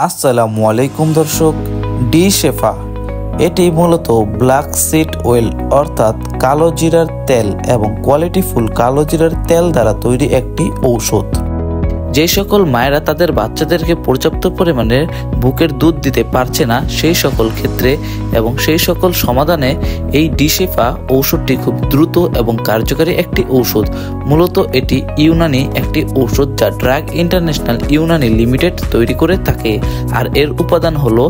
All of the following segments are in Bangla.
আসসালামু আলাইকুম দর্শক। ডি শেফা এটি মূলত ব্ল্যাক সিড অয়েল অর্থাৎ কালো জিরার তেল এবং কোয়ালিটিফুল কালো জিরার তেল দ্বারা তৈরি একটি ঔষধ। যে সকল মায়েরা তাদের বাচ্চাদেরকে পর্যাপ্ত পরিমাণে বুকের দুধ দিতে পারছে না সেই সকল ক্ষেত্রে এবং সেই সকল সমাধানে এই ডি শেফা ঔষধটি খুব দ্রুত এবং কার্যকারী একটি ঔষধ। মূলত এটি ইউনানি একটি ঔষধ যা ড্রাগ ইন্টারন্যাশনাল ইউনানি লিমিটেড তৈরি করে থাকে। আর এর উপাদান হলো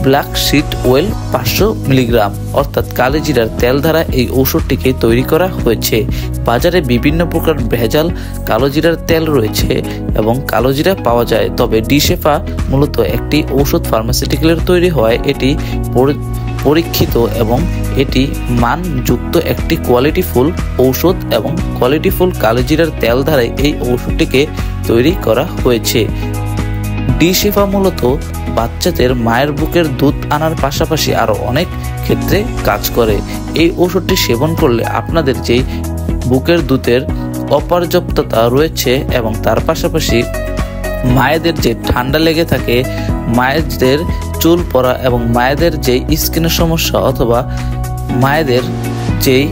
ব্ল্যাক সিড অয়েল 500 মিলিগ্রাম অর্থাৎ কালো জিরার তেল দ্বারা এই ঔষধটিকে তৈরি করা হয়েছে। বাজারে বিভিন্ন প্রকার ভেজাল কালো জিরার তেল রয়েছে এবং কালো জিরা পাওয়া যায়, তবে ডি শেফা মূলত একটি ঔষধ ফার্মাসিউটিক্যালের তৈরি হয়। এটি পরীক্ষিত এবং এটি মানযুক্ত একটি কোয়ালিটিফুল ঔষধ এবং কোয়ালিটিফুল কালো জিরার তেল দ্বারাই এই ঔষধটিকে তৈরি করা হয়েছে। ডি শেফা মূলত বাচ্চাদের মায়ের বুকের দুধ আনার পাশাপাশি আরো অনেক ক্ষেত্রে কাজ করে। এই ওষুধটি সেবন করলে আপনাদের যেই বুকের দুধের অপর্যাপ্ততা রয়েছে এবং তার পাশাপাশি মায়েদের যে ঠান্ডা লেগে থাকে, মায়েদের চুল পড়া এবং মায়েদের যে স্কিনের সমস্যা অথবা মায়েদের যেই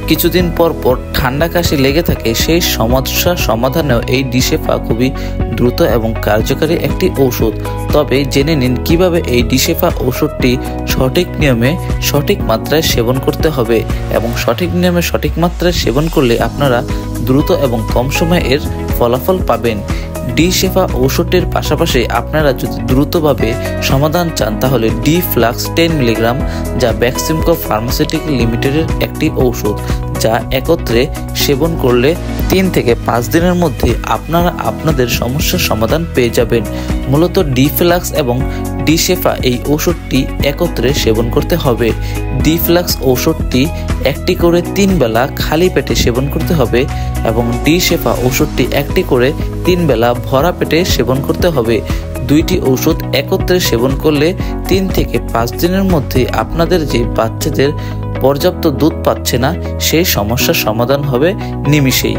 কিছুদিন পর পর ঠান্ডা কাশি লেগে থাকে সেই সমস্যা সমাধানেও এই ডি শেফা খুবই দ্রুত এবং কার্যকারী একটি ঔষধ। তবে জেনে নিন কিভাবে এই ডি শেফা ঔষধটি সঠিক নিয়মে সঠিক মাত্রায় সেবন করতে হবে এবং সঠিক নিয়মে সঠিক মাত্রায় সেবন করলে আপনারা দ্রুত এবং কম সময়ে এর ফলাফল পাবেন। ডি শেফা ঔষধটির পাশাপাশি আপনারা যদি দ্রুতভাবে সমাধান চান তাহলে ডি ফ্লাক্স 10 মিলিগ্রাম যা বেক্সিমকো ফার্মাসিউটিক্যাল লিমিটেডের একটি ঔষধ, যা একত্রে সেবন করলে 3 থেকে 5 দিনের মধ্যে আপনারা আপনাদের সমস্যার সমাধান পেয়ে যাবেন। মূলত ডি ফ্লাক্স এবং ডি শেফা এই ঔষধটি একত্রে সেবন করতে হবে। ডি ফ্লাক্স ঔষধটি একটি করে 3 বেলা খালি পেটে সেবন করতে হবে এবং ডি শেফা ঔষধটি একটি করে 3 বেলা ভরা পেটে সেবন করতে হবে। দুইটি ঔষধ একত্রে সেবন করলে 3 থেকে 5 দিনের মধ্যে আপনাদের যে বাচ্চাদের পর্যাপ্ত দুধ পাচ্ছে না সেই সমস্যার সমাধান হবে নিমিষেই।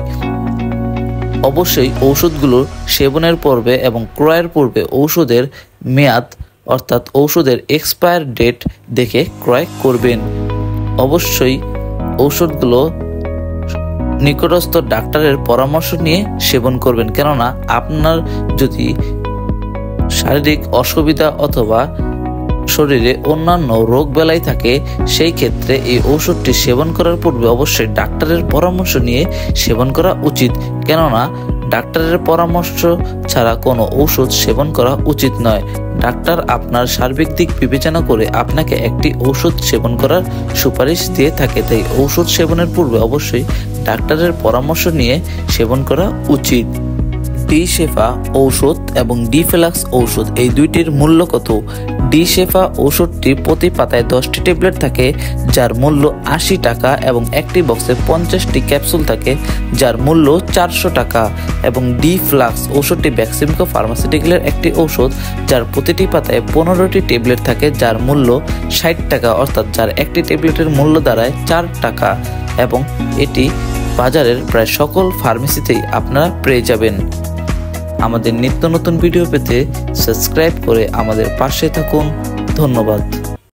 অবশ্যই ঔষধগুলো সেবনের পূর্বে এবং ক্রয়ের পূর্বে ঔষধের মেয়াদ অর্থাৎ ঔষধের এক্সপায়ার ডেট দেখে ক্রয় করবেন। অবশ্যই ঔষধগুলো নিকটস্থ ডাক্তারের পরামর্শ নিয়ে সেবন করবেন, কেননা আপনার যদি শারীরিক অসুবিধা অথবা শরীরে অন্যান্য রোগ বেলাই থাকে সেই ক্ষেত্রে এই ঔষধটি সেবন করার পূর্বে অবশ্যই ডাক্তারের পরামর্শ নিয়ে সেবন করা উচিত, কেননা ডাক্তারের পরামর্শ ছাড়া কোনো ঔষধ সেবন করা উচিত নয়। ডাক্তার আপনার সার্বিক দিক বিবেচনা করে আপনাকে একটি ঔষধ সেবন করার সুপারিশ দিয়ে থাকে, তাই ঔষধ সেবনের পূর্বে অবশ্যই ডাক্তারের পরামর্শ নিয়ে সেবন করা উচিত। ডি শেফা ঔষধ এবং ডি ফ্লাক্স ঔষধ এই দুইটির মূল্য কত? ডি শেফা ঔষধটি প্রতি পাতায় 10টি ট্যাবলেট থাকে যার মূল্য 80 টাকা এবং একটি বক্সে 50টি ক্যাপসুল থাকে যার মূল্য 400 টাকা এবং ডি ফ্লাক্স ঔষধটি বেক্সিমকো ফার্মাসিউটিক্যালের একটি ঔষধ যার প্রতিটি পাতায় 15টি ট্যাবলেট থাকে যার মূল্য 60 টাকা, অর্থাৎ যার একটি ট্যাবলেটের মূল্য দাঁড়ায় 4 টাকা এবং এটি বাজারের প্রায় সকল ফার্মেসিতেই আপনারা পেয়ে যাবেন। আমাদের নিত্য নতুন ভিডিও পেতে সাবস্ক্রাইব করে আমাদের পাশে থাকুন। ধন্যবাদ।